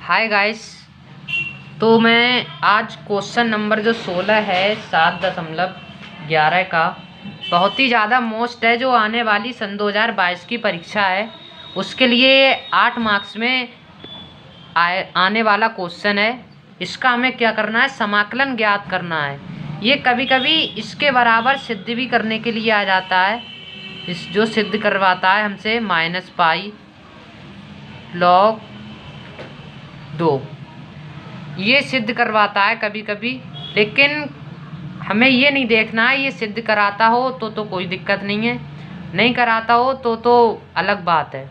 Hi guys. तो मैं आज क्वेश्चन नंबर जो 16 है 7.11 का, बहुत ही ज़्यादा मोस्ट है, जो आने वाली सन 2022 की परीक्षा है उसके लिए 8 मार्क्स में आने वाला क्वेश्चन है। इसका हमें क्या करना है, समाकलन ज्ञात करना है। ये कभी कभी इसके बराबर सिद्ध भी करने के लिए आ जाता है। इस जो सिद्ध करवाता है हमसे -पाई log 2, ये सिद्ध करवाता है कभी कभी। लेकिन हमें ये नहीं देखना है ये सिद्ध कराता हो तो कोई दिक्कत नहीं है, नहीं कराता हो तो अलग बात है।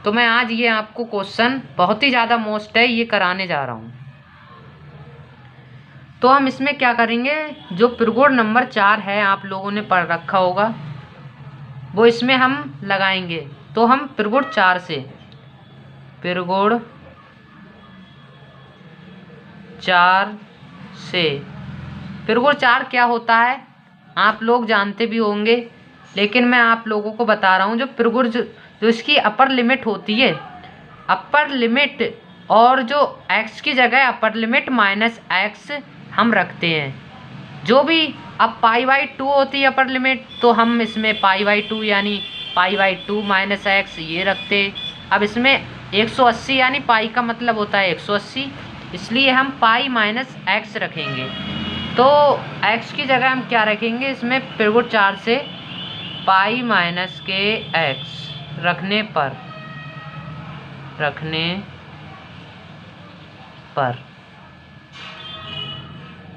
तो मैं आज ये आपको क्वेश्चन बहुत ही ज़्यादा मोस्ट है ये कराने जा रहा हूँ। तो हम इसमें क्या करेंगे, जो त्रिगुण नंबर 4 है आप लोगों ने पढ़ रखा होगा वो इसमें हम लगाएंगे। तो हम त्रिगुण 4 से, त्रिगुण 4 से, त्रिगुण 4 क्या होता है आप लोग जानते भी होंगे, लेकिन मैं आप लोगों को बता रहा हूँ। जो त्रिगुण जो इसकी अपर लिमिट होती है, अपर लिमिट, और जो x की जगह अपर लिमिट -x हम रखते हैं। जो भी अब π/2 होती है अपर लिमिट, तो हम इसमें π/2 यानी π/2 -x ये रखते। अब इसमें 180 यानी पाई का मतलब होता है 180, इसलिए हम पाई -x रखेंगे। तो x की जगह हम क्या रखेंगे, इसमें त्रिगुण 4 से पाई -x रखने पर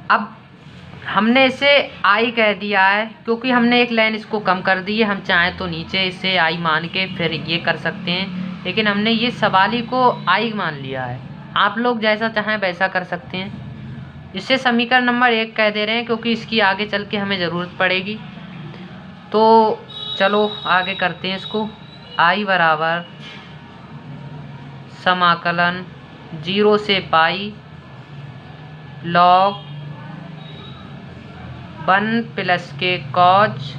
अब हमने इसे i कह दिया है क्योंकि हमने एक लाइन इसको कम कर दी है। हम चाहें तो नीचे इसे i मान के फिर ये कर सकते हैं, लेकिन हमने ये सवाली को i मान लिया है। आप लोग जैसा चाहें वैसा कर सकते हैं। इसे समीकरण नंबर 1 कह दे रहे हैं क्योंकि इसकी आगे चल के हमें ज़रूरत पड़ेगी। तो चलो आगे करते हैं इसको। i बराबर समाकलन 0 से पाई log 1 प्लस के कॉज।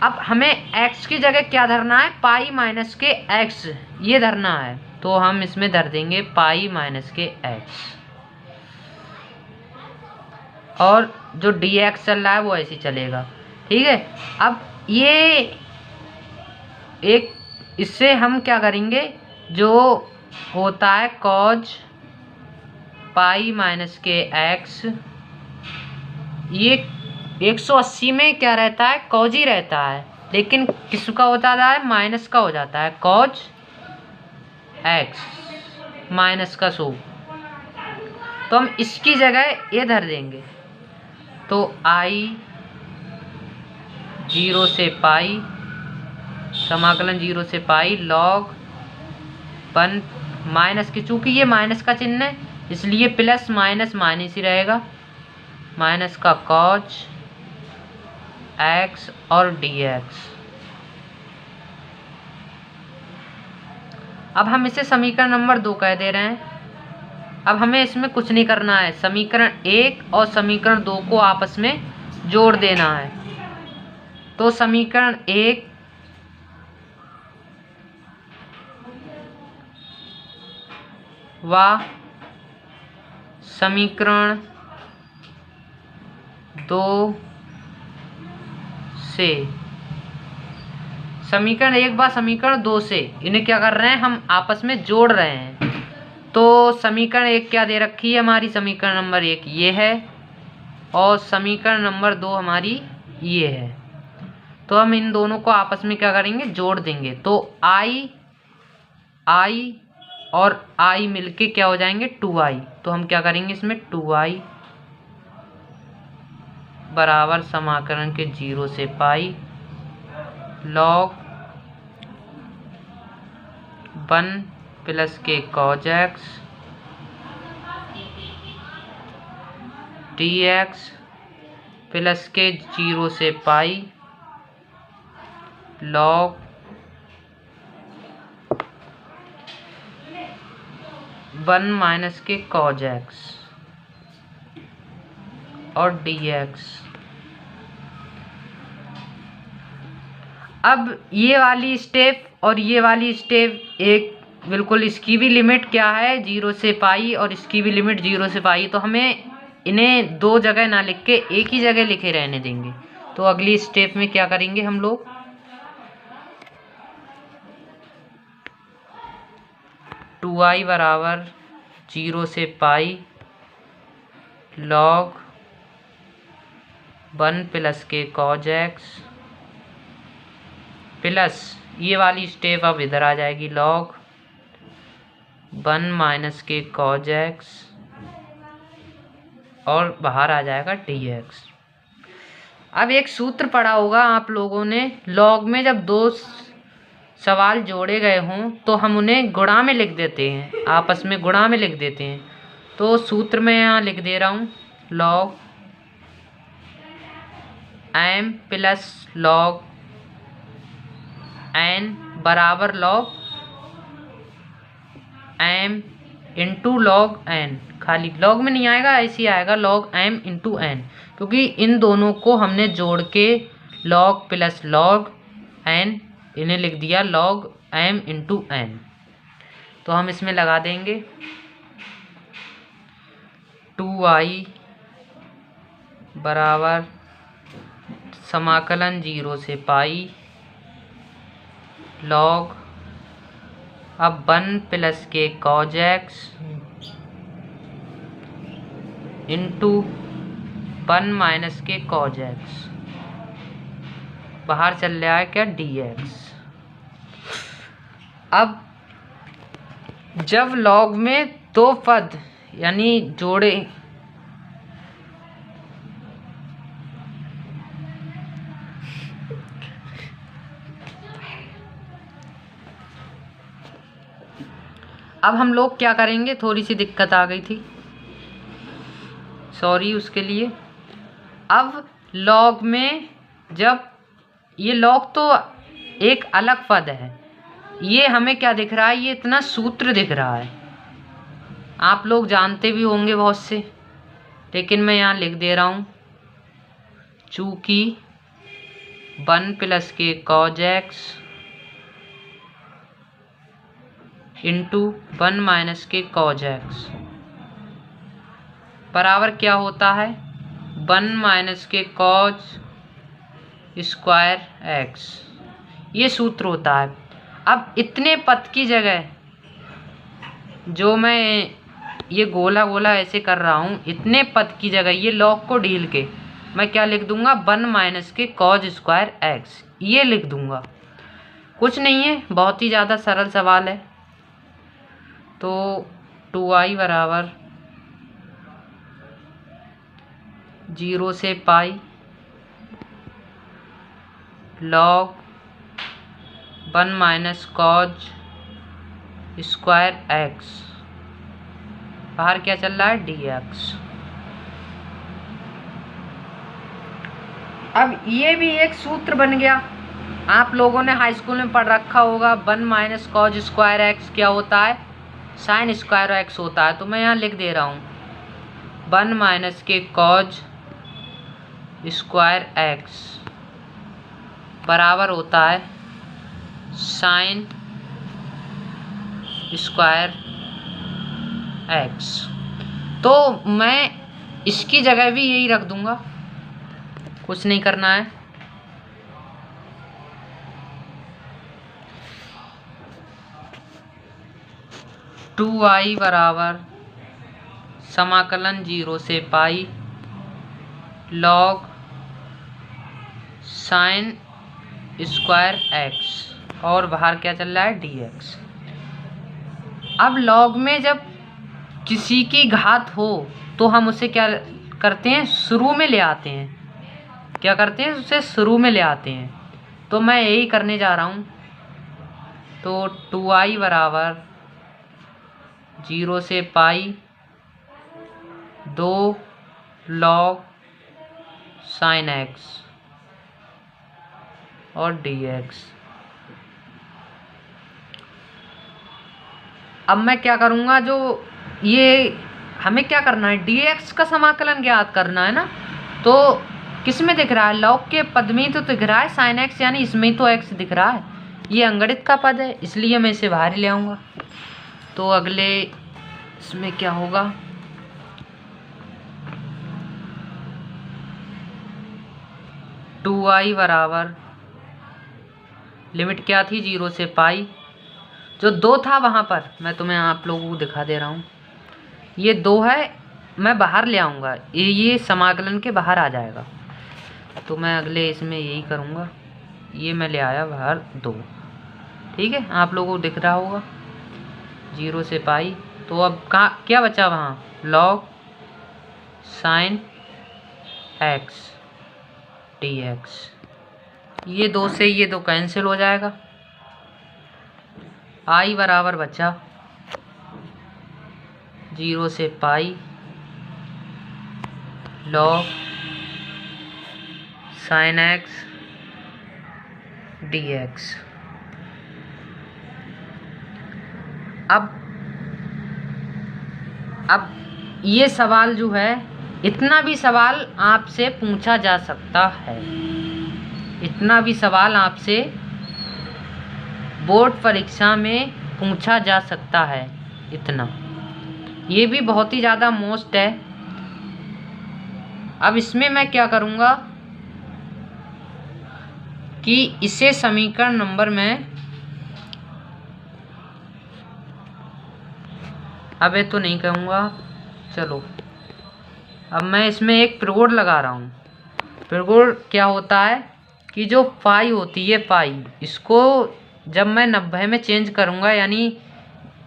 अब हमें x की जगह क्या धरना है, पाई माइनस के x ये धरना है। तो हम इसमें धर देंगे पाई माइनस के x, और जो dx चल रहा है वो ऐसे चलेगा, ठीक है। अब ये एक, इससे हम क्या करेंगे, जो होता है कॉज पाई माइनस के x, ये 180 में क्या रहता है, कॉज ही रहता है, लेकिन किसका हो जाता है, माइनस का हो जाता है, कॉज x माइनस का 100। तो हम इसकी जगह ये धर देंगे। तो i 0 से पाई, समाकलन 0 से पाई log 1 माइनस की, चूँकि ये माइनस का चिन्ह है इसलिए प्लस माइनस माइनस ही रहेगा, माइनस का कॉज x और dx। अब हम इसे समीकरण नंबर 2 कह दे रहे हैं। अब हमें इसमें कुछ नहीं करना है, समीकरण 1 और समीकरण 2 को आपस में जोड़ देना है। तो समीकरण 1 व समीकरण 2 से, समीकरण 1 व समीकरण 2 से, इन्हें क्या कर रहे हैं, हम आपस में जोड़ रहे हैं। तो समीकरण 1 क्या दे रखी है हमारी, समीकरण नंबर 1 ये है, और समीकरण नंबर 2 हमारी ये है। तो हम इन दोनों को आपस में क्या करेंगे, जोड़ देंगे। तो i और i मिलके क्या हो जाएंगे, 2i। तो हम क्या करेंगे, इसमें 2i बराबर समाकलन के 0 से पाई log 1 प्लस के cos x dx प्लस के 0 से पाई log 1 माइनस के cos x और dx। अब ये वाली स्टेप और ये वाली स्टेप एक बिल्कुल इसकी भी लिमिट क्या है 0 से पाई और इसकी भी लिमिट 0 से पाई, तो हमें इन्हें दो जगह ना लिख के एक ही जगह लिखे रहने देंगे। तो अगली स्टेप में क्या करेंगे हम लोग, 2i बराबर 0 से पाई log 1 प्लस के cos x प्लस ये वाली स्टेप अब इधर आ जाएगी log 1 माइनस के cos x और बाहर आ जाएगा dx। अब एक सूत्र पढ़ा होगा आप लोगों ने, लॉग में जब दो सवाल जोड़े गए हों तो हम उन्हें गुणा में लिख देते हैं, आपस में गुणा में लिख देते हैं। तो सूत्र मैं यहाँ लिख दे रहा हूँ log m plus log n बराबर log m into log n, खाली log में नहीं आएगा, ऐसे ही आएगा log m इंटू n, क्योंकि इन दोनों को हमने जोड़ के log प्लस log n इन्हें लिख दिया log m इंटू n। तो हम इसमें लगा देंगे 2i बराबर समाकलन 0 से पाई log अब 1 प्लस के cos x इंटू 1 माइनस के cos x, बाहर चल रहा है क्या dx। अब जब log में दो पद यानी जोड़े अब हम लोग क्या करेंगे, थोड़ी सी दिक्कत आ गई थी, सॉरी उसके लिए। अब log में जब ये log तो एक अलग पद है, ये हमें क्या दिख रहा है, ये इतना सूत्र दिख रहा है, आप लोग जानते भी होंगे बहुत से, लेकिन मैं यहाँ लिख दे रहा हूँ चूँकि 1 प्लस के cos x इंटू 1 माइनस के cos x बराबर क्या होता है 1 माइनस के cos स्क्वायर x, ये सूत्र होता है। अब इतने पद की जगह जो मैं ये गोला गोला ऐसे कर रहा हूँ, इतने पद की जगह ये log को ढील के मैं क्या लिख दूंगा 1 माइनस के cos स्क्वायर x, ये लिख दूंगा। कुछ नहीं है, बहुत ही ज़्यादा सरल सवाल है। तो 2i बराबर 0 से पाई log 1 minus cos square x, बाहर क्या चल रहा है dx। अब ये भी एक सूत्र बन गया, आप लोगों ने हाई स्कूल में पढ़ रखा होगा 1 माइनस cos स्क्वायर x क्या होता है, साइन स्क्वायर x होता है। तो मैं यहाँ लिख दे रहा हूँ 1 माइनस के cos स्क्वायर x बराबर होता है साइन स्क्वायर x। तो मैं इसकी जगह भी यही रख दूंगा, कुछ नहीं करना है। टू आई बराबर समाकलन 0 से पाई log साइन स्क्वायर x और बाहर क्या चल रहा है dx। अब log में जब किसी की घात हो तो हम उसे क्या करते हैं, शुरू में ले आते हैं, क्या करते हैं, उसे शुरू में ले आते हैं। तो मैं यही करने जा रहा हूँ। तो 2i बराबर 0 से पाई 2 log साइन x और dx। अब मैं क्या करूँगा, जो ये हमें क्या करना है, dx का समाकलन ज्ञात करना है ना। तो किस में दिख रहा है, log के पद में ही तो दिख रहा है साइन x, यानी इसमें ही तो x दिख रहा है। ये अंगणित का पद है, इसलिए मैं इसे बाहर ही ले आऊँगा। तो अगले इसमें क्या होगा, 2i बराबर लिमिट क्या थी 0 से पाई, जो 2 था वहाँ पर मैं तुम्हें आप लोगों को दिखा दे रहा हूँ। ये 2 है, मैं बाहर ले आऊँगा, ये समाकलन के बाहर आ जाएगा। तो मैं अगले इसमें यही करूँगा, ये मैं ले आया बाहर 2। ठीक है, आप लोगों को दिख रहा होगा 0 से पाई। तो अब कहाँ क्या बचा वहाँ, log sin x dx। ये 2 से ये 2 कैंसिल हो जाएगा। i बराबर बचा 0 से पाई log sin x dx। अब ये सवाल जो है, इतना भी सवाल आपसे पूछा जा सकता है, इतना भी सवाल आपसे बोर्ड परीक्षा में पूछा जा सकता है, इतना। ये भी बहुत ही ज़्यादा मोस्ट है। अब इसमें मैं क्या करूँगा कि इसे समीकरण नंबर में, अब ये तो नहीं कहूँगा, चलो अब मैं इसमें एक प्रगुण लगा रहा हूँ। प्रगुण क्या होता है कि जो पाई होती है, पाई, इसको जब मैं 90 में चेंज करूँगा, यानी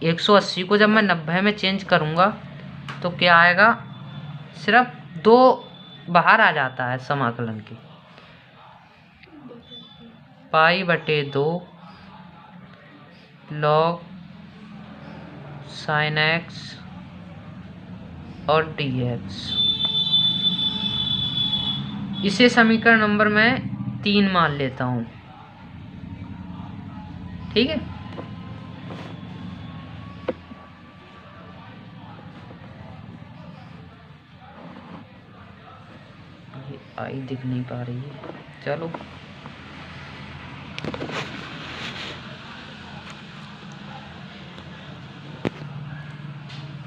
180 को जब मैं 90 में चेंज करूँगा तो क्या आएगा, सिर्फ 2 बाहर आ जाता है समाकलन की, पाई बटे 2 log sin x और dx। इसे समीकरण नंबर मैं 3 मान लेता हूँ। ठीक है, ये आई दिख नहीं पा रही है, चलो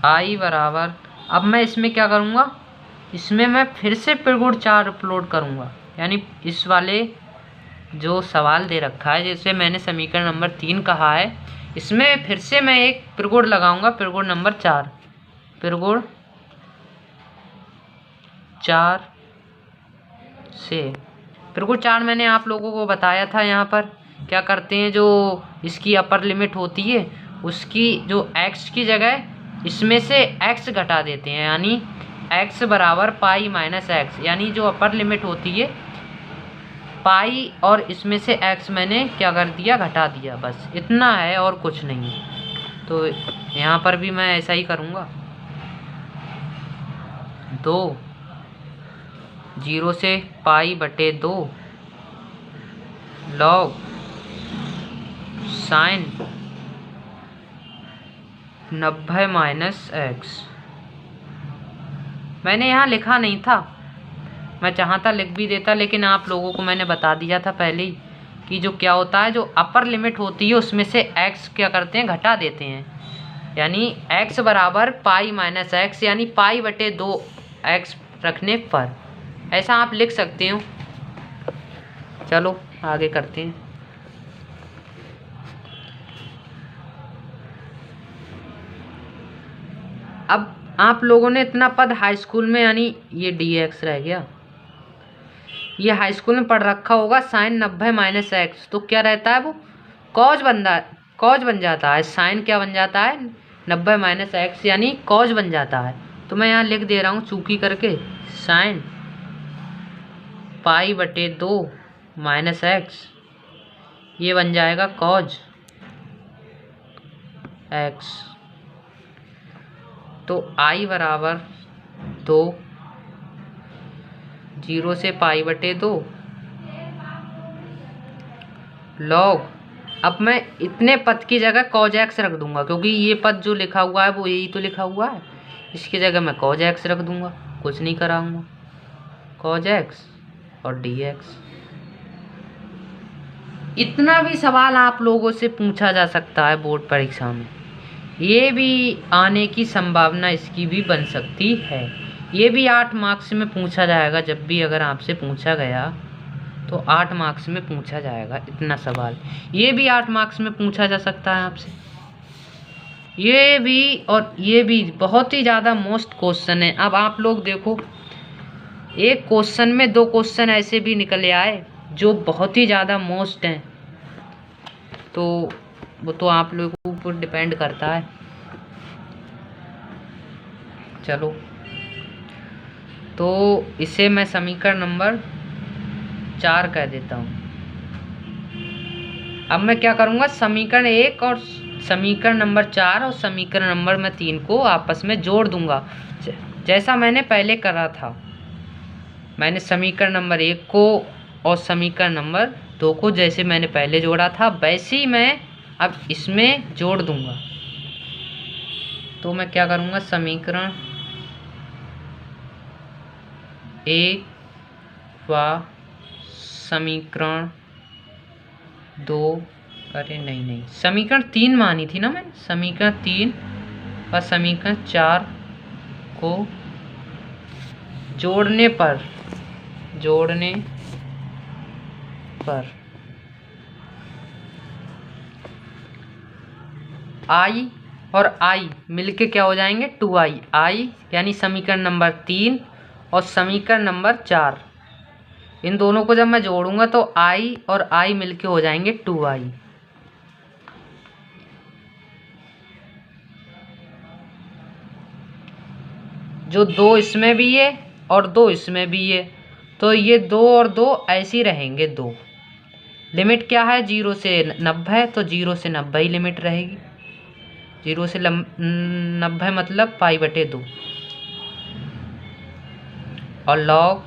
i बराबर, अब मैं इसमें क्या करूँगा, इसमें मैं फिर से प्रगुण 4 अपलोड करूँगा, यानी इस वाले जो सवाल दे रखा है, जैसे मैंने समीकरण नंबर 3 कहा है, इसमें फिर से मैं एक प्रगुण लगाऊंगा, प्रगुण नंबर 4। प्रगुण 4 से, प्रगुण 4 मैंने आप लोगों को बताया था। यहाँ पर क्या करते हैं, जो इसकी अपर लिमिट होती है उसकी जो x की जगह इसमें से x घटा देते हैं, यानी x बराबर पाई माइनस एक्स, यानी जो अपर लिमिट होती है पाई और इसमें से x मैंने क्या कर दिया, घटा दिया, बस इतना है और कुछ नहीं। तो यहाँ पर भी मैं ऐसा ही करूँगा, 2 0 से पाई बटे 2 log sin 90 माइनस एक्स। मैंने यहाँ लिखा नहीं था, मैं चाहता लिख भी देता, लेकिन आप लोगों को मैंने बता दिया था पहले ही कि जो क्या होता है, जो अपर लिमिट होती है उसमें से x क्या करते हैं, घटा देते हैं, यानी x बराबर पाई माइनस एक्स, यानी पाई बटे 2 x रखने पर ऐसा आप लिख सकते हो। चलो आगे करते हैं। अब आप लोगों ने इतना पद हाई स्कूल में, यानी ये dx रह गया, ये हाई स्कूल में पढ़ रखा होगा, साइन 90 माइनस एक्स, तो क्या रहता है वो कॉज बन जाता है। साइन क्या बन जाता है, 90 माइनस एक्स, यानी कॉज बन जाता है। तो मैं यहाँ लिख दे रहा हूँ चूकी करके, साइन पाई बटे 2 माइनस एक्स, ये बन जाएगा कॉज एक्स। तो आई बराबर 2 0 से पाई बटे 2 log, अब मैं इतने पद की जगह cos x रख दूंगा, क्योंकि ये पद जो लिखा हुआ है वो यही तो लिखा हुआ है, इसकी जगह मैं cos x रख दूंगा, कुछ नहीं कराऊंगा, cos x और dx। इतना भी सवाल आप लोगों से पूछा जा सकता है बोर्ड परीक्षा में, ये भी आने की संभावना इसकी भी बन सकती है। ये भी 8 मार्क्स में पूछा जाएगा, जब भी अगर आपसे पूछा गया तो 8 मार्क्स में पूछा जाएगा इतना सवाल। ये भी 8 मार्क्स में पूछा जा सकता है आपसे, ये भी और ये भी बहुत ही ज़्यादा मोस्ट क्वेश्चन है। अब आप लोग देखो, एक क्वेश्चन में 2 क्वेश्चन ऐसे भी निकले आए जो बहुत ही ज़्यादा मोस्ट हैं, तो वो तो आप लोगों के ऊपर डिपेंड करता है। चलो, तो इसे मैं समीकरण नंबर 4 कह देता हूँ। अब मैं क्या करूँगा, समीकरण 1 और समीकरण नंबर 4 और समीकरण नंबर मैं 3 को आपस में जोड़ दूंगा, जैसा मैंने पहले करा था। मैंने समीकरण नंबर 1 को और समीकरण नंबर 2 को जैसे मैंने पहले जोड़ा था, वैसे ही मैं अब इसमें जोड़ दूंगा। तो मैं क्या करूँगा, समीकरण 1 व समीकरण 2, अरे नहीं, समीकरण 3 मानी थी ना मैंने, समीकरण 3 व समीकरण 4 को जोड़ने पर आई और आई मिलके क्या हो जाएंगे, 2i। आई यानी समीकरण नंबर 3 और समीकरण नंबर 4, इन दोनों को जब मैं जोड़ूंगा तो i और i मिलके हो जाएंगे 2i। जो 2 इसमें भी है और 2 इसमें भी है, तो ये 2 और 2 ऐसे ही रहेंगे 2। लिमिट क्या है, 0 से 90, तो 0 से 90 ही लिमिट रहेगी। 0 से 90 मतलब π/2। और log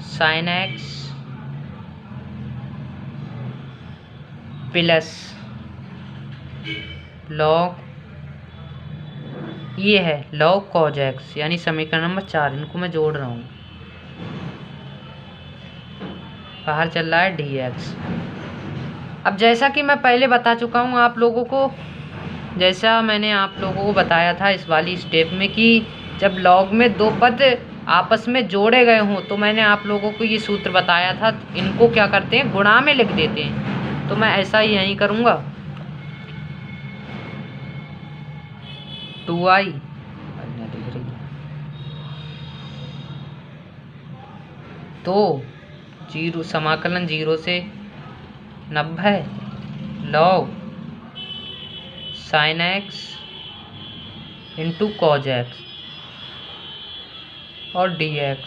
sin x plus log, ये है log cos x, यानी समीकरण नंबर 4, इनको मैं जोड़ रहा हूँ। बाहर चल रहा है dx। अब जैसा कि मैं पहले बता चुका हूँ आप लोगों को, जैसा मैंने आप लोगों को बताया था इस वाली स्टेप में कि जब लॉग में 2 पद आपस में जोड़े गए हों, तो मैंने आप लोगों को ये सूत्र बताया था, इनको क्या करते हैं, गुणा में लिख देते हैं। तो मैं ऐसा ही यहीं करूँगा, 2i तो 0 समाकलन 0 से 90 log sin x into cos x और dx।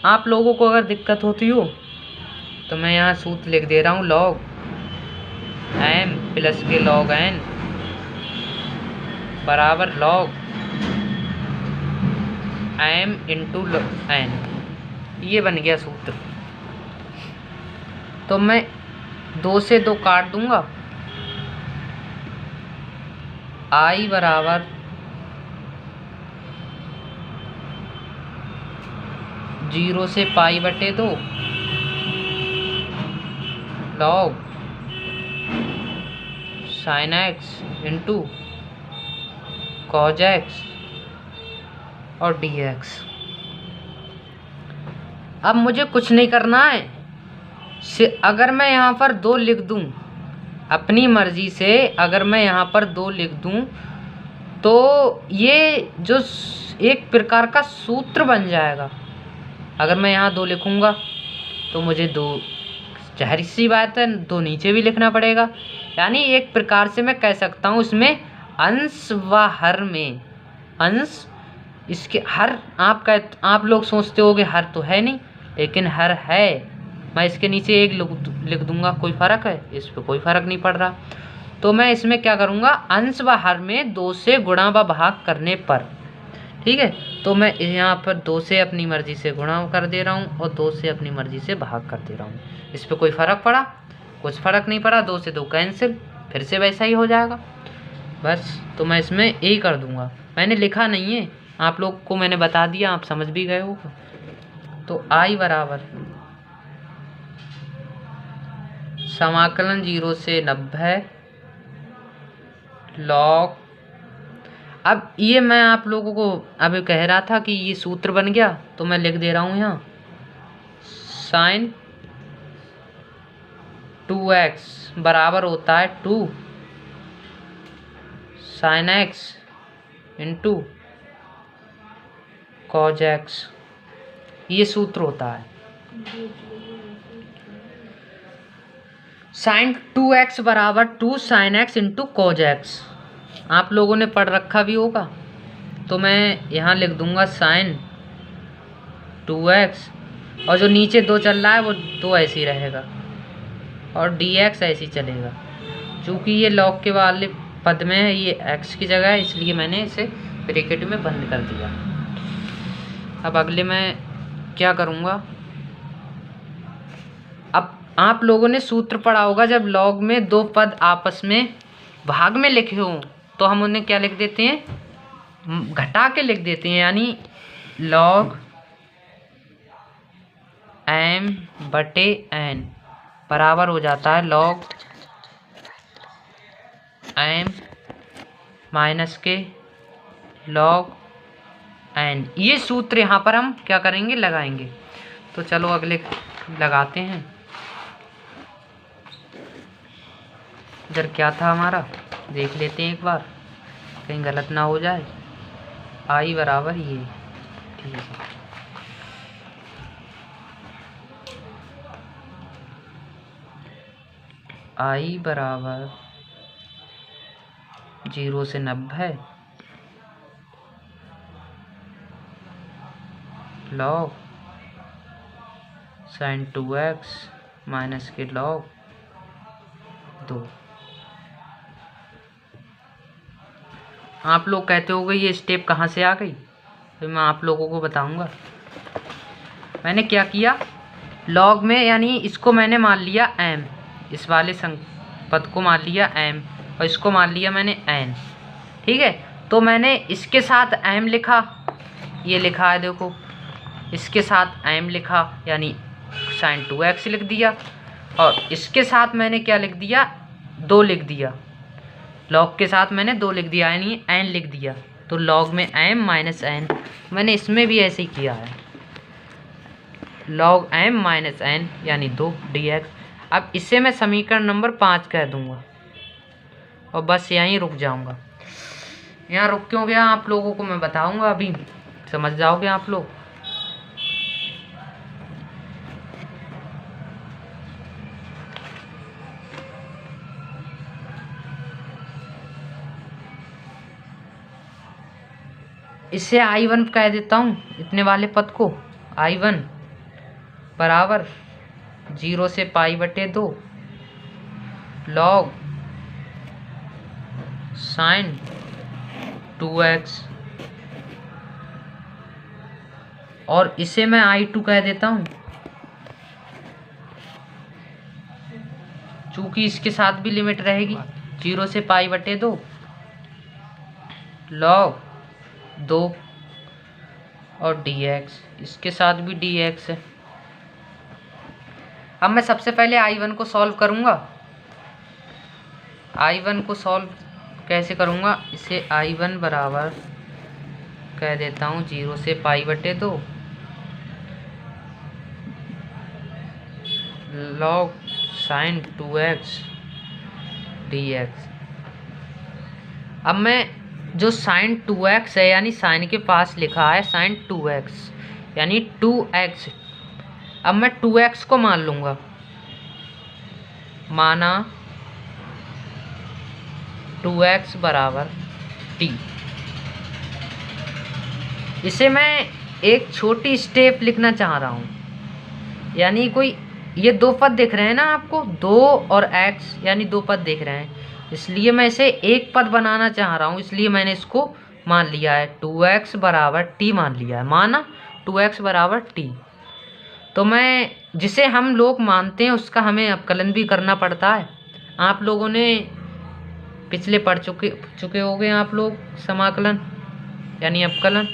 आप लोगों को अगर दिक्कत होती हो तो मैं यहाँ सूत्र लिख दे रहा हूँ, log m प्लस के log n बराबर log m इंटू n। ये बन गया सूत्र। तो मैं 2 से 2 काट दूंगा, i बराबर 0 से π/2 log sin x into cos x और dx। अब मुझे कुछ नहीं करना है, अगर मैं यहाँ पर 2 लिख दूँ अपनी मर्जी से, अगर मैं यहाँ पर 2 लिख दूँ तो ये जो एक प्रकार का सूत्र बन जाएगा। अगर मैं यहाँ 2 लिखूँगा तो मुझे 2, जाहिर सी बात है 2 नीचे भी लिखना पड़ेगा। यानी एक प्रकार से मैं कह सकता हूँ इसमें अंश व हर में, अंश इसके हर, आप लोग सोचते होगे हर तो है नहीं, लेकिन हर है। मैं इसके नीचे 1 लिख दूंगा, कोई फ़र्क है, इस पर कोई फ़र्क नहीं पड़ रहा। तो मैं इसमें क्या करूँगा, अंश व हर में 2 से गुणा व भाग करने पर, ठीक है। तो मैं यहाँ पर 2 से अपनी मर्ज़ी से गुणा कर दे रहा हूँ और 2 से अपनी मर्ज़ी से भाग कर दे रहा हूँ। इस पर कोई फ़र्क पड़ा, कुछ फ़र्क नहीं पड़ा। 2 से 2 कैंसिल, फिर से वैसा ही हो जाएगा बस। तो मैं इसमें ए कर दूँगा, मैंने लिखा नहीं है, आप लोग को मैंने बता दिया, आप समझ भी गए हो। तो i बराबर समाकलन 0 से 90 log। अब ये मैं आप लोगों को अभी कह रहा था कि ये सूत्र बन गया, तो मैं लिख दे रहा हूँ यहाँ sin 2x बराबर होता है 2 sin x into cos x। ये सूत्र होता है sin 2x बराबर 2 sin x into cos x। आप लोगों ने पढ़ रखा भी होगा, तो मैं यहाँ लिख दूंगा sin 2x, और जो नीचे 2 चल रहा है वो 2 ऐसे ही रहेगा, और dx ऐसे ही चलेगा। चूँकि ये log के वाले पद में है, ये x की जगह है, इसलिए मैंने इसे ब्रैकेट में बंद कर दिया। अब अगले मैं क्या करूँगा, अब आप लोगों ने सूत्र पढ़ा होगा, जब log में 2 पद आपस में भाग में लिखे हों तो हम उन्हें क्या लिख देते हैं, घटा के लिख देते हैं, यानी log m बटे n बराबर हो जाता है log m माइनस के log n। ये सूत्र यहाँ पर हम क्या करेंगे, लगाएंगे। तो चलो अगले लगाते हैं। इधर क्या था हमारा, देख लेते हैं एक बार, कहीं गलत ना हो जाए। i बराबर ये, ठीक है, i बराबर 0 से 90 log sin 2x माइनस के log 2। आप लोग कहते होंगे ये स्टेप कहाँ से आ गई, तो मैं आप लोगों को बताऊंगा। मैंने क्या किया, log में यानी इसको मैंने मान लिया m, इस वाले पद को मान लिया m, और इसको मान लिया मैंने n, ठीक है। तो मैंने इसके साथ m लिखा, ये लिखा है देखो, इसके साथ m लिखा यानी sin 2x लिख दिया, और इसके साथ मैंने क्या लिख दिया, 2 लिख दिया। log के साथ मैंने 2 लिख दिया यानी n लिख दिया, तो log में m माइनस n। मैंने इसमें भी ऐसे ही किया है, log m माइनस n यानी 2 dx। अब इसे मैं समीकरण नंबर 5 कह दूंगा, और बस यहीं रुक जाऊंगा। यहाँ रुक क्यों गया आप लोगों को मैं बताऊंगा, अभी समझ जाओगे आप लोग। इसे I1 कह देता हूँ, इतने वाले पद को I1 बराबर 0 से पाई बटे 2 log sin 2x, और इसे मैं I2 कह देता हूँ, चूँकि इसके साथ भी लिमिट रहेगी 0 से पाई बटे 2 log 2 और dx, इसके साथ भी dx है। अब मैं सबसे पहले I1 को सॉल्व करूँगा। I1 को सॉल्व कैसे करूँगा, इसे I1 बराबर कह देता हूँ 0 से पाई बटे 2 log sin 2x dx। अब मैं जो sin 2x है यानी sin के पास लिखा है sin 2x यानी 2x, अब मैं 2x को मान लूँगा, माना 2x बराबर t। इसे मैं एक छोटी स्टेप लिखना चाह रहा हूँ, यानी कोई ये 2 पद दिख रहे हैं ना आपको, 2 और x यानी 2 पद दिख रहे हैं, इसलिए मैं इसे एक पद बनाना चाह रहा हूँ, इसलिए मैंने इसको मान लिया है 2x बराबर t मान लिया है, माना 2x बराबर t। तो मैं जिसे हम लोग मानते हैं उसका हमें अवकलन भी करना पड़ता है। आप लोगों ने पिछले पढ़ चुके होंगे आप लोग समाकलन यानी अवकलन।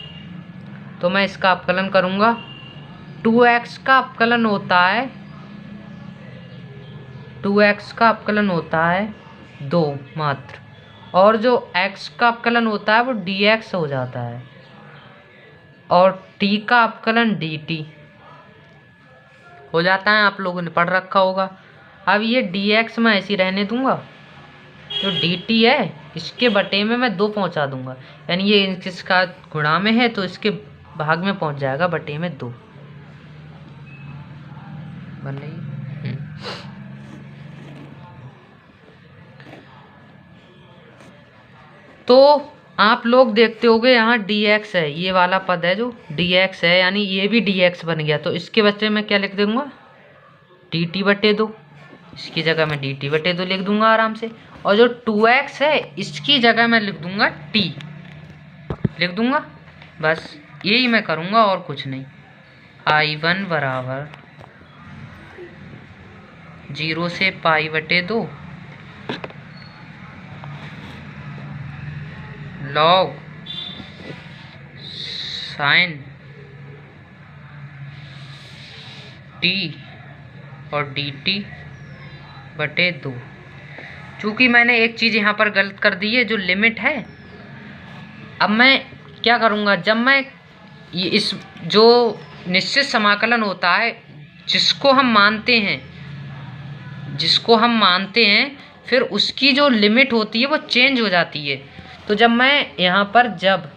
तो मैं इसका अवकलन करूँगा, 2x का अवकलन होता है 2x का अपकलन होता है 2 मात्र, और जो x का अपकलन होता है वो dx हो जाता है, और t का अपकलन dt हो जाता है। आप लोगों ने पढ़ रखा होगा। अब ये dx मैं ऐसे ही रहने दूंगा, जो dt है इसके बटे में मैं 2 पहुंचा दूंगा, यानी ये इसका गुणा में है तो इसके भाग में पहुंच जाएगा बटे में 2 बन रही। तो आप लोग देखते होगे यहाँ dx है, ये वाला पद है जो dx है, यानी ये भी dx बन गया। तो इसके बच्चे में क्या लिख दूंगा, dt बटे 2, इसकी जगह मैं dt बटे 2 लिख दूंगा आराम से। और जो 2x है इसकी जगह मैं लिख दूंगा t लिख दूंगा, बस यही मैं करूंगा और कुछ नहीं। I1 बराबर 0 से पाई बटे 2 log साइन t और dt बटे 2। चूंकि मैंने एक चीज़ यहाँ पर गलत कर दी है, जो लिमिट है। अब मैं क्या करूँगा, जब मैं ये इस जो निश्चित समाकलन होता है जिसको हम मानते हैं फिर उसकी जो लिमिट होती है वो चेंज हो जाती है। तो जब मैं यहाँ पर जब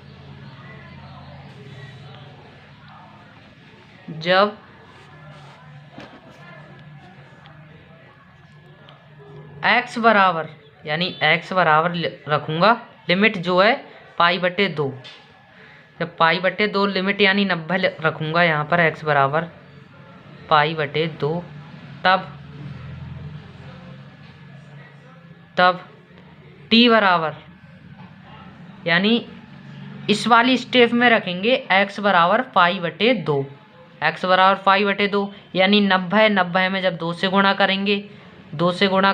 x बराबर, यानी x बराबर रखूँगा लिमिट जो है पाई बटे 2, जब पाई बटे 2 लिमिट यानी 90 रखूँगा यहाँ पर x बराबर पाई बटे 2, तब t बराबर, यानी इस वाली स्टेप में रखेंगे x बराबर पाई बटे 2, x बराबर पाई बटे 2, यानी 90 में जब 2 से गुणा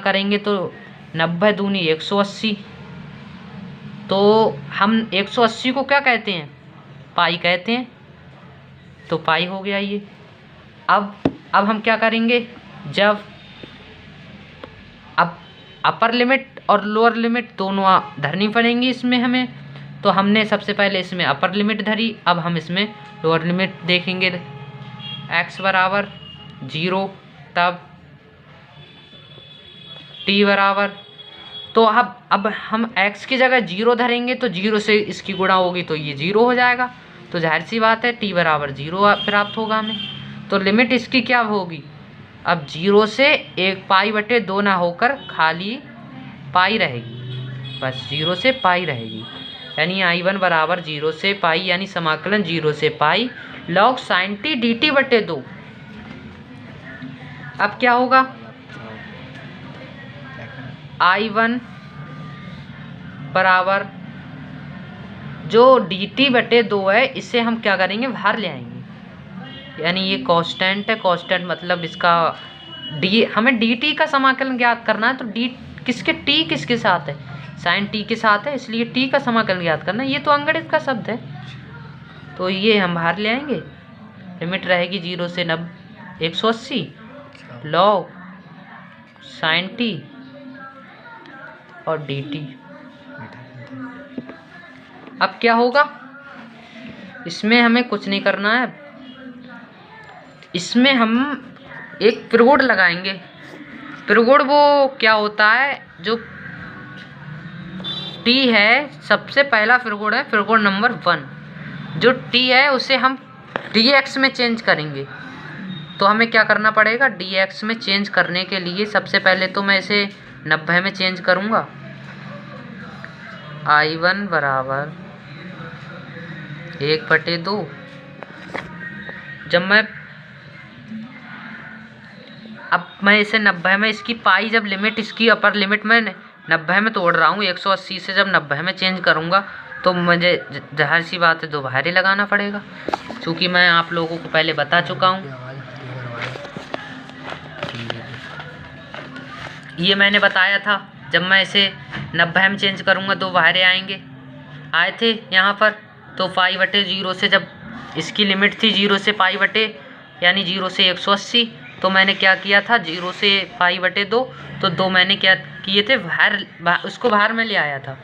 करेंगे तो 90 दूनी 180। तो हम 180 को क्या कहते हैं, पाई कहते हैं, तो पाई हो गया ये। अब हम क्या करेंगे, जब अब अपर लिमिट और लोअर लिमिट दोनों धरनी पड़ेंगी इसमें हमें, तो हमने सबसे पहले इसमें अपर लिमिट धरी, अब हम इसमें लोअर लिमिट देखेंगे। x बराबर 0, तब t बराबर, तो अब हम x की जगह 0 धरेंगे तो 0 से इसकी गुणा होगी तो ये 0 हो जाएगा, तो जाहिर सी बात है t बराबर 0 प्राप्त होगा हमें। तो लिमिट इसकी क्या होगी, अब 0 से 1 पाई बटे 2 ना होकर खाली पाई रहेगी, बस 0 से पाई रहेगी, यानी I1 बराबर 0 से पाई, यानी समाकलन 0 से पाई log साइन t dt बटे 2। अब क्या होगा, I1 बराबर जो dt बटे 2 है इसे हम क्या करेंगे, बाहर ले आएंगे, यानी ये कांस्टेंट है, कांस्टेंट मतलब इसका हमें dt का समाकलन ज्ञात करना है। तो t किसके साथ है, साइन t के साथ है, इसलिए t का समाकलन ज्ञात करना है। ये तो अंगणित का शब्द है, तो ये हम बाहर ले आएंगे। लिमिट रहेगी 0 से 180 log साइन t और dt। अब क्या होगा, इसमें हमें कुछ नहीं करना है, इसमें हम एक प्रगुण लगाएंगे। प्रगुण वो क्या होता है, जो t है, सबसे पहला प्रगुण है प्रगुण नंबर 1। जो t है उसे हम dx में चेंज करेंगे, तो हमें क्या करना पड़ेगा, dx में चेंज करने के लिए सबसे पहले तो मैं इसे 90 में चेंज करूँगा। I1 बराबर 1/2, जब मैं इसे 90 में, इसकी पाई जब लिमिट, इसकी अपर लिमिट में 90 में तोड़ रहा हूँ, 180 से जब 90 में चेंज करूँगा तो मुझे जाहिर सी बात है दोबारा ही लगाना पड़ेगा, क्योंकि मैं आप लोगों को पहले बता चुका हूँ। ये मैंने बताया था, जब मैं इसे 90 में चेंज करूँगा दो बाहर आए थे यहाँ पर, तो पाई बटे 0 से, जब इसकी लिमिट थी 0 से पाई बटे, यानी 0 से 180, तो मैंने क्या किया था, 0 से π/2, तो 2 मैंने क्या किए थे, उसको बाहर में ले आया था।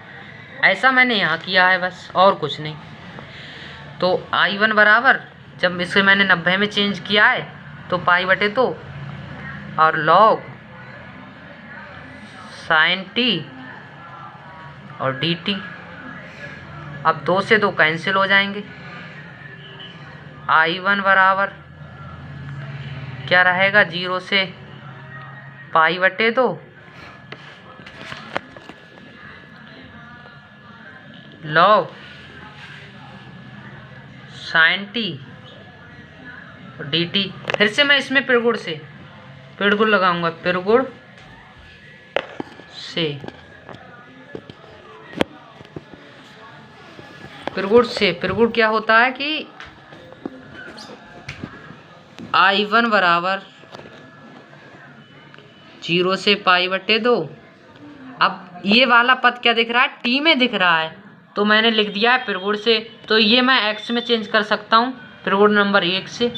ऐसा मैंने यहाँ किया है बस, और कुछ नहीं। तो I1 बराबर, जब इसे मैंने 90 में चेंज किया है तो π/2 और log sin t और dt। अब 2 से 2 कैंसिल हो जाएंगे। I1 बराबर क्या रहेगा, 0 से π/2 log sin t और dt। फिर से मैं इसमें पिड़गुड़ लगाऊंगा, पिड़गुड़ क्या होता है कि I1 बराबर 0 से π/2। अब ये वाला पद क्या दिख रहा है, t में दिख रहा है, तो मैंने लिख दिया है पिड़गुड़ से। तो ये मैं x में चेंज कर सकता हूँ, पिड़गुड़ नंबर 1 से।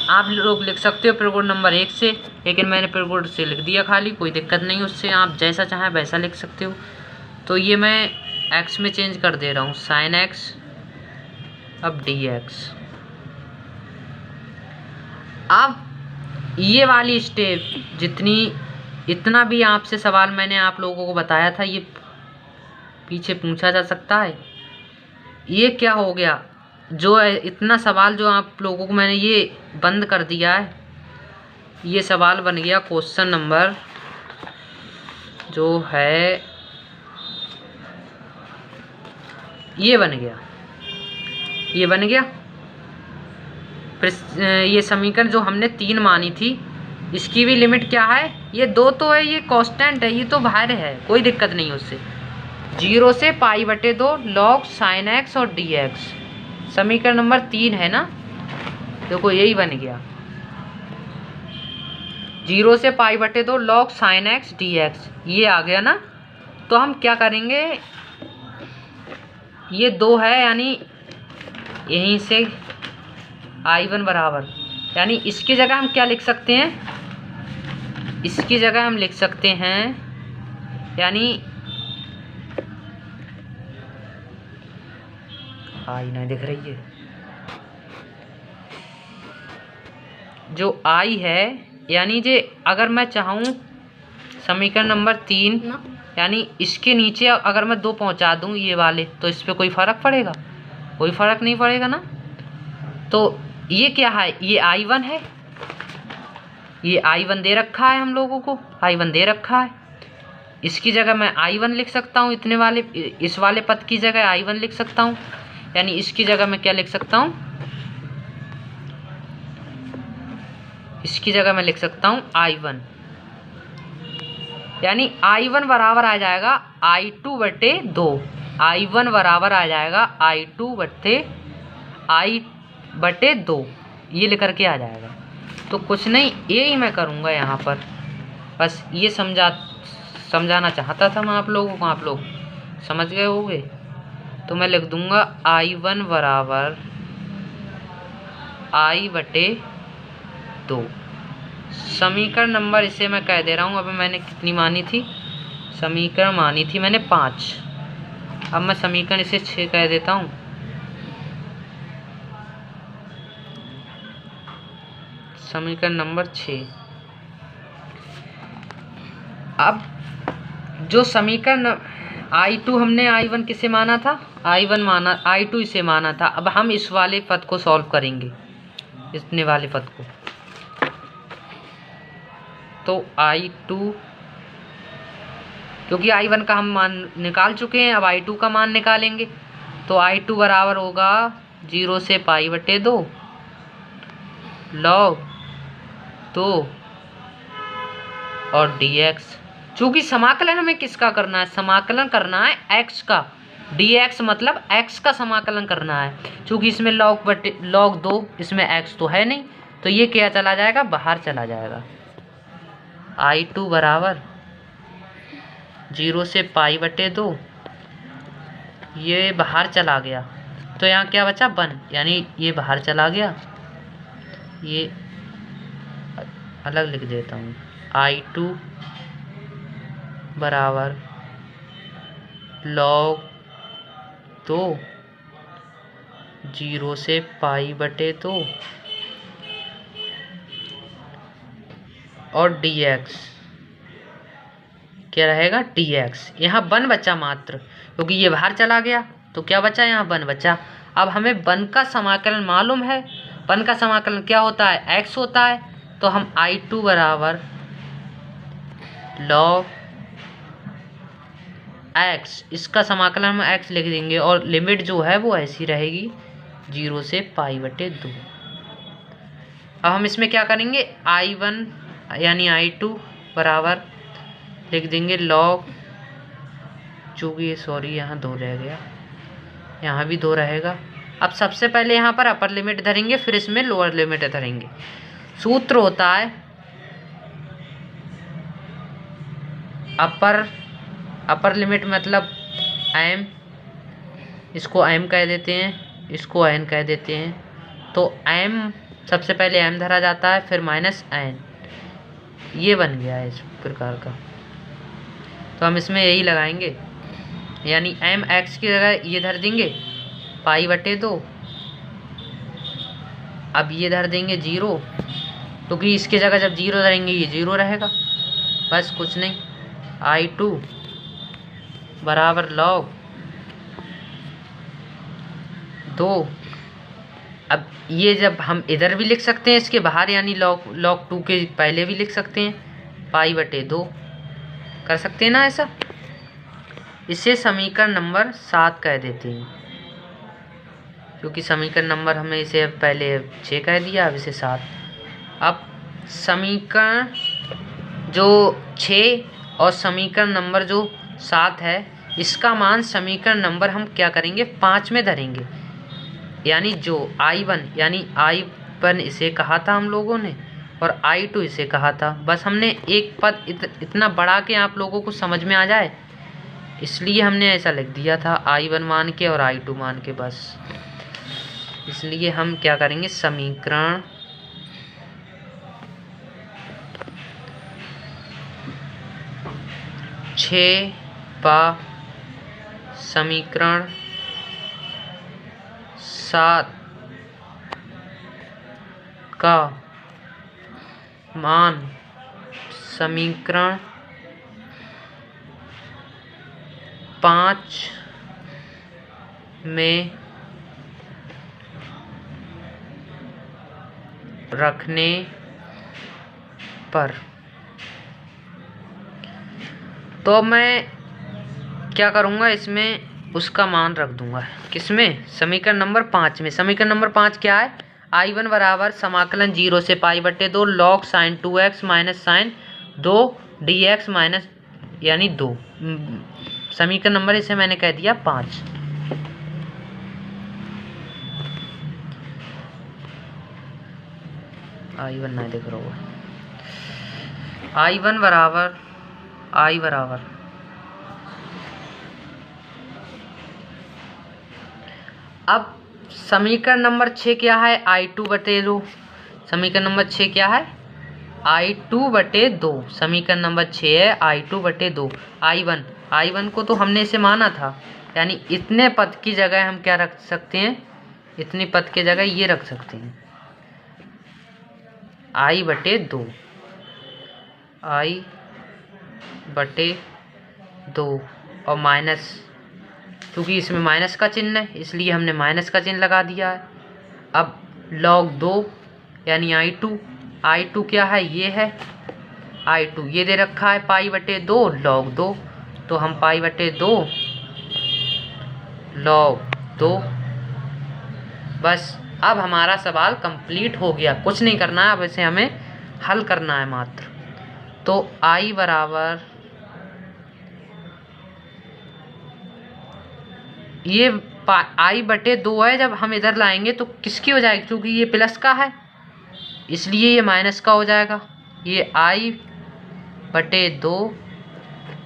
आप लोग लिख सकते हो पिड़गुड़ नंबर 1 से, लेकिन मैंने पिड़गुड़ से लिख दिया खाली, कोई दिक्कत नहीं उससे, आप जैसा चाहें वैसा लिख सकते हो। तो ये मैं x में चेंज कर दे रहा हूँ, sin x अब dx। अब ये वाली स्टेप इतना भी आपसे सवाल मैंने आप लोगों को बताया था, ये पीछे पूछा जा सकता है। ये क्या हो गया, जो इतना सवाल जो आप लोगों को मैंने ये बंद कर दिया है, ये सवाल बन गया क्वेश्चन नंबर जो है, ये बन गया। ये समीकरण जो हमने 3 मानी थी, इसकी भी लिमिट क्या है, ये 2 तो है, ये कांस्टेंट है, ये तो बाहर है, कोई दिक्कत नहीं उससे। 0 से π/2 log sin x और dx, समीकरण नंबर 3 है ना, देखो यही बन गया। 0 से π/2 log sin x dx, ये आ गया ना। तो हम क्या करेंगे, ये 2 है, यानी यहीं से I1 बराबर, यानी इसकी जगह हम क्या लिख सकते हैं, इसकी जगह हम लिख सकते हैं, यानी I नहीं दिख रही है, जो I है, यानी जे अगर मैं चाहूँ समीकरण नंबर 3, यानी इसके नीचे अगर मैं 2 पहुँचा दूँ ये वाले, तो इस पर कोई फ़र्क पड़ेगा, कोई फ़र्क नहीं पड़ेगा ना। तो ये क्या है, ये I1 है, ये I1 दे रखा है, हम लोगों को I1 दे रखा है। इसकी जगह मैं I1 लिख सकता हूँ, इस वाले पद की जगह I1 लिख सकता हूँ, यानी इसकी जगह मैं क्या लिख सकता हूँ, इसकी जगह मैं लिख सकता हूँ I1, यानी I1 बराबर आ जाएगा I2/2, I1 बराबर आ जाएगा I2/2, ये लेकर के आ जाएगा। तो कुछ नहीं, ये ही मैं करूँगा यहाँ पर, बस ये समझाना चाहता था मैं आप लोगों को, आप लोग समझ गए होंगे। तो मैं लिख दूँगा I1 बराबर I/2, समीकरण नंबर, इसे मैं कह दे रहा हूँ। अभी मैंने कितनी मानी थी, समीकरण मानी थी मैंने 5, अब मैं समीकरण इसे 6 कह देता हूँ। समीकरण नंबर 6। अब जो समीकरण I2 हमने I1 किसे माना था, I2 इसे माना था। अब हम इस वाले पद को सॉल्व करेंगे, इतने वाले पद को। तो I2, क्योंकि I1 का हम मान निकाल चुके हैं, अब I2 का मान निकालेंगे। तो I2 बराबर होगा 0 से π/2 log 2 और dx। चूँकि समाकलन हमें किसका करना है, समाकलन करना है x का, dx मतलब x का समाकलन करना है। चूँकि इसमें log 2, इसमें x तो है नहीं, तो ये क्या चला जाएगा, बाहर चला जाएगा। I2 बराबर 0 से π/2, ये बाहर चला गया, तो यहाँ क्या बचा 1, यानी ये बाहर चला गया। ये अलग लिख देता हूँ। I2 बराबर log 2 0 से π/2 और dx क्या रहेगा, dx। यहाँ 1 बचा मात्र, क्योंकि ये बाहर चला गया तो क्या बचा, यहाँ 1 बचा। अब हमें 1 का समाकलन मालूम है। 1 का समाकलन क्या होता है, x होता है। तो हम I2 बराबर log x, इसका समाकलन हम x लिख देंगे और लिमिट जो है वो ऐसी रहेगी 0 से π/2। अब हम इसमें क्या करेंगे, I1 यानी I2 बराबर लिख देंगे log, चूँकि सॉरी यहाँ 2 रह गया, यहाँ भी 2 रहेगा। अब सबसे पहले यहाँ पर अपर लिमिट धरेंगे, फिर इसमें लोअर लिमिट धरेंगे। सूत्र होता है अपर लिमिट मतलब m, इसको m कह देते हैं, इसको n कह देते हैं। तो m सबसे पहले m धरा जाता है, फिर माइनस n, ये बन गया है इस प्रकार का। तो हम इसमें यही लगाएंगे, यानी m x की जगह ये धर देंगे π/2। अब ये धर देंगे 0, क्योंकि इसके जगह जब 0 धरेंगे ये 0 रहेगा। बस कुछ नहीं, I2 बराबर log 2। अब ये जब हम इधर भी लिख सकते हैं इसके बाहर, यानी log 2 के पहले भी लिख सकते हैं, π/2 कर सकते हैं ना ऐसा। इसे समीकरण नंबर 7 कह देते हैं, क्योंकि समीकरण नंबर हमें इसे पहले 6 कह दिया, अब इसे 7। अब समीकरण जो 6 और समीकरण नंबर जो 7 है, इसका मान समीकरण नंबर हम क्या करेंगे, 5 में धरेंगे। यानी जो I1 यानी I1 इसे कहा था हम लोगों ने, और I2 इसे कहा था। बस हमने एक पद इतना बढ़ा के आप लोगों को समझ में आ जाए, इसलिए हमने ऐसा लिख दिया था, I1 मान के और I2 मान के। बस इसलिए हम क्या करेंगे, समीकरण 6 व समीकरण 7 का मान समीकरण 5 में रखने पर, तो मैं क्या करूँगा, इसमें उसका मान रख दूंगा। किसमें, समीकरण नंबर 5 में। समीकरण नंबर 5 क्या है, I1 बराबर समाकलन 0 से π/2 log sin 2x minus sine 2 dx minus यानी 2। समीकरण नंबर इसे मैंने कह दिया 5। I1 नहीं दिख रहा होगा। I1 बराबर अब समीकरण नंबर 6 क्या है, I2/2। समीकरण नंबर 6 क्या है, I2/2। समीकरण नंबर 6 है I2/2। I1 को तो हमने इसे माना था, यानी इतने पद की जगह हम क्या रख सकते हैं, इतनी पद की जगह ये रख सकते हैं, I/2 और माइनस, क्योंकि इसमें माइनस का चिन्ह है इसलिए हमने माइनस का चिन्ह लगा दिया है। अब log 2 यानी I2 क्या है, ये है I2, ये दे रखा है π/2 log 2, तो हम π/2 log 2। बस अब हमारा सवाल कंप्लीट हो गया, कुछ नहीं करना है, अब इसे हमें हल करना है मात्र। तो I बराबर ये I/2 है, जब हम इधर लाएंगे तो किसकी हो जाएगी, क्योंकि ये प्लस का है इसलिए ये माइनस का हो जाएगा। ये I/2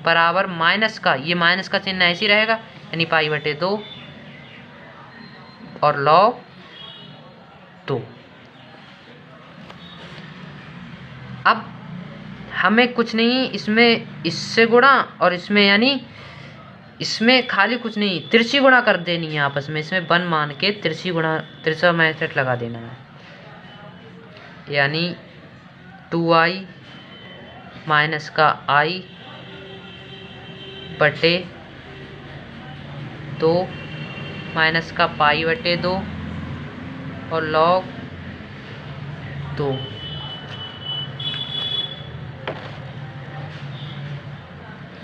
बराबर माइनस का, ये माइनस का चिन्ह ऐसे ही रहेगा, यानी π/2 और log 2। अब हमें कुछ नहीं, इसमें इससे गुणा और इसमें यानी इसमें खाली कुछ नहीं, तिरछी गुणा कर देनी है आपस में, इसमें 1 मान के तिरछी गुणा, तिरछा मेथड लगा देना है, यानी 2i माइनस का i बटे 2 माइनस का पाई बटे 2 और लॉग 2।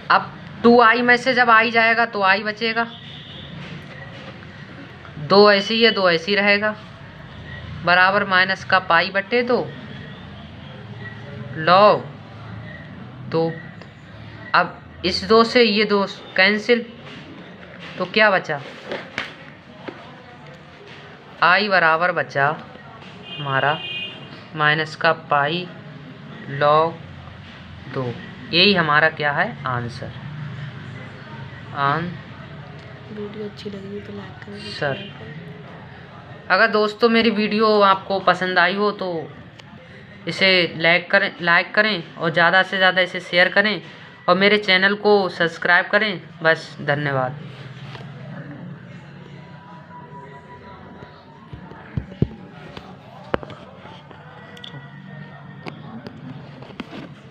अब 2i में से जब i जाएगा तो i बचेगा, 2 ऐसे ही है 2 ऐसे ही रहेगा, बराबर माइनस का पाई बटे 2 लॉग 2। अब इस 2 से ये 2 कैंसिल, तो क्या बचा, i बराबर बचा हमारा माइनस का पाई लॉग 2। यही हमारा क्या है आंसर। वीडियो अच्छी लगी तो लाइक करें सर। अगर दोस्तों मेरी वीडियो आपको पसंद आई हो तो इसे लाइक करें और ज़्यादा से ज़्यादा इसे शेयर करें और मेरे चैनल को सब्सक्राइब करें। बस, धन्यवाद।